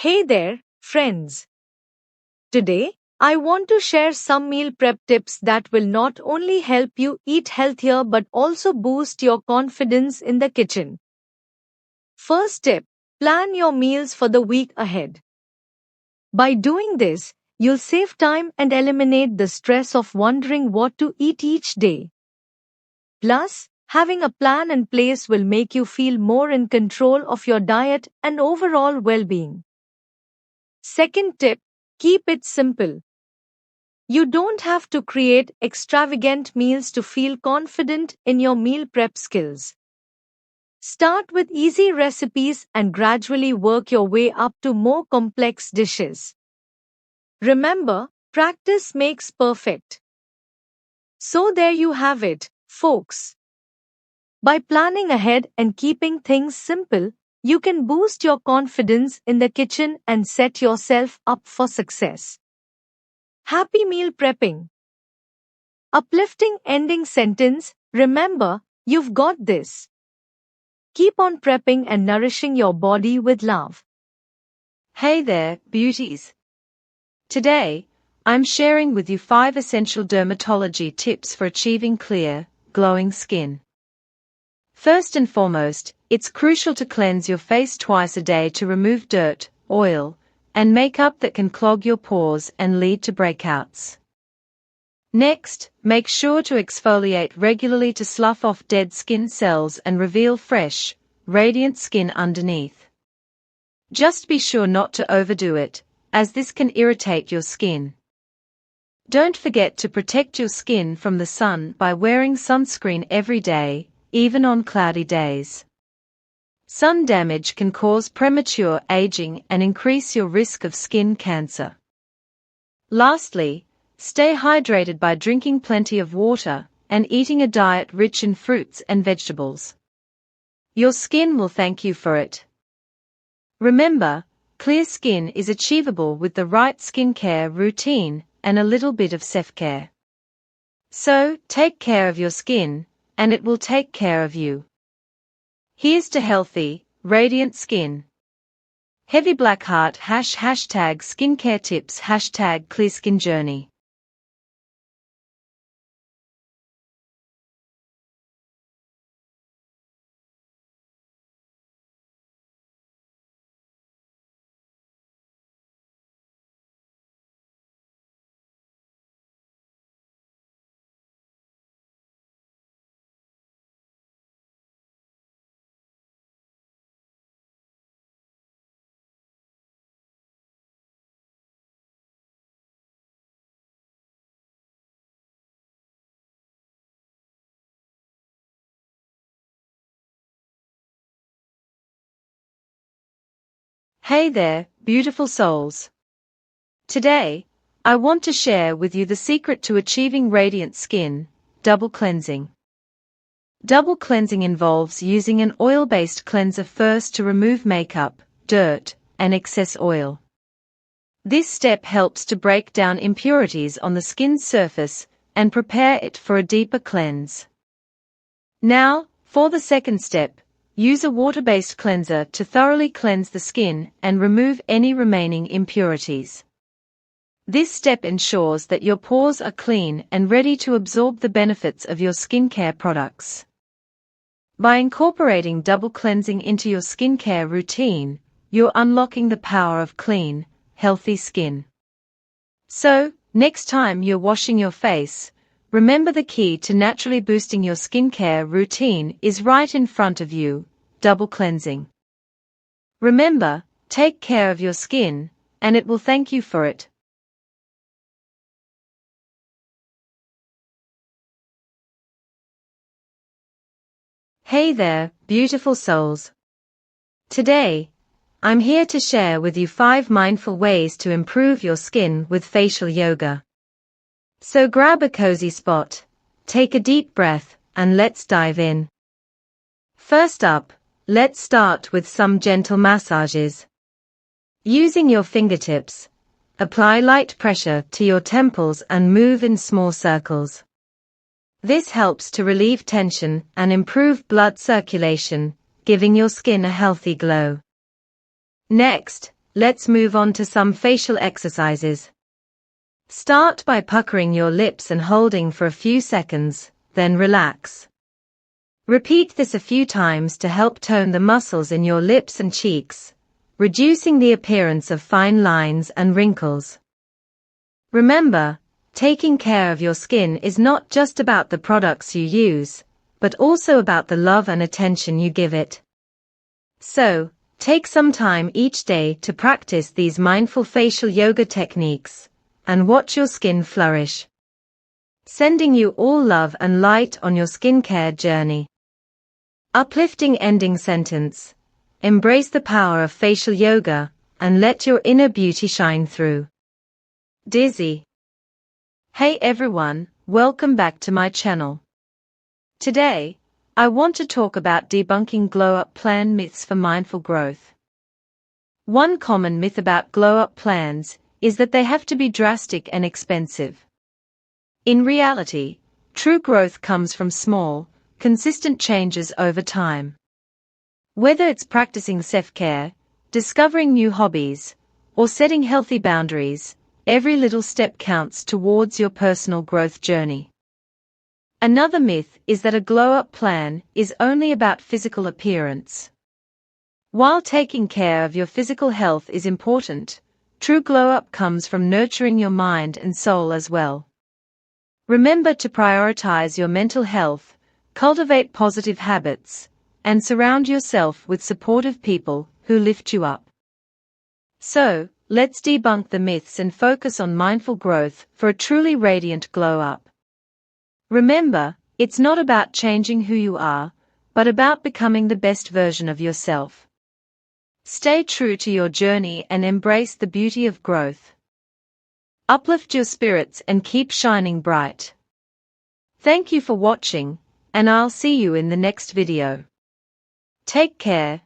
Hey there, friends. Today, I want to share some meal prep tips that will not only help you eat healthier but also boost your confidence in the kitchen. First tip, plan your meals for the week ahead. By doing this, you'll save time and eliminate the stress of wondering what to eat each day. Plus, having a plan in place will make you feel more in control of your diet and overall well being. Second tip, keep it simple. You don't have to create extravagant meals to feel confident in your meal prep skills. Start with easy recipes and gradually work your way up to more complex dishes. Remember, practice makes perfect. So there you have it, folks. By planning ahead and keeping things simple, you can boost your confidence in the kitchen and set yourself up for success. Happy meal prepping! Uplifting ending sentence, remember, you've got this. Keep on prepping and nourishing your body with love. Hey there, beauties. Today, I'm sharing with you 5 essential dermatology tips for achieving clear, glowing skin. First and foremost, it's crucial to cleanse your face twice a day to remove dirt, oil, and makeup that can clog your pores and lead to breakouts. Next, make sure to exfoliate regularly to slough off dead skin cells and reveal fresh, radiant skin underneath. Just be sure not to overdo it, as this can irritate your skin. Don't forget to protect your skin from the sun by wearing sunscreen every day, even on cloudy days. Sun damage can cause premature aging and increase your risk of skin cancer. Lastly, stay hydrated by drinking plenty of water and eating a diet rich in fruits and vegetables. Your skin will thank you for it. Remember, clear skin is achievable with the right skincare routine and a little bit of self-care. So, take care of your skin, and it will take care of you. Here's to healthy, radiant skin. Heavy Black Heart hashtag skincare tips hashtag clear skin journey. Hey there, beautiful souls. Today, I want to share with you the secret to achieving radiant skin, double cleansing. Double cleansing involves using an oil-based cleanser first to remove makeup, dirt, and excess oil. This step helps to break down impurities on the skin's surface and prepare it for a deeper cleanse. Now, for the second step, use a water-based cleanser to thoroughly cleanse the skin and remove any remaining impurities. This step ensures that your pores are clean and ready to absorb the benefits of your skincare products. By incorporating double cleansing into your skincare routine, you're unlocking the power of clean, healthy skin. So, next time you're washing your face, remember the key to naturally boosting your skincare routine is right in front of you, double cleansing. Remember, take care of your skin, and it will thank you for it. Hey there, beautiful souls. Today, I'm here to share with you 5 mindful ways to improve your skin with facial yoga. So grab a cozy spot, take a deep breath, and let's dive in. First up, let's start with some gentle massages. Using your fingertips, apply light pressure to your temples and move in small circles. This helps to relieve tension and improve blood circulation, giving your skin a healthy glow. Next, let's move on to some facial exercises. Start by puckering your lips and holding for a few seconds, then relax. Repeat this a few times to help tone the muscles in your lips and cheeks, reducing the appearance of fine lines and wrinkles. Remember, taking care of your skin is not just about the products you use, but also about the love and attention you give it. So, take some time each day to practice these mindful facial yoga techniques, and watch your skin flourish. Sending you all love and light on your skincare journey. Uplifting ending sentence. Embrace the power of facial yoga, and let your inner beauty shine through. Dizzy. Hey everyone, welcome back to my channel. Today, I want to talk about debunking glow-up plan myths for mindful growth. One common myth about glow-up plans is that they have to be drastic and expensive. In reality, true growth comes from small, consistent changes over time. Whether it's practicing self-care, discovering new hobbies, or setting healthy boundaries, every little step counts towards your personal growth journey. Another myth is that a glow-up plan is only about physical appearance. While taking care of your physical health is important, true glow-up comes from nurturing your mind and soul as well. Remember to prioritize your mental health, cultivate positive habits, and surround yourself with supportive people who lift you up. So, let's debunk the myths and focus on mindful growth for a truly radiant glow-up. Remember, it's not about changing who you are, but about becoming the best version of yourself. Stay true to your journey and embrace the beauty of growth. Uplift your spirits and keep shining bright. Thank you for watching, and I'll see you in the next video. Take care,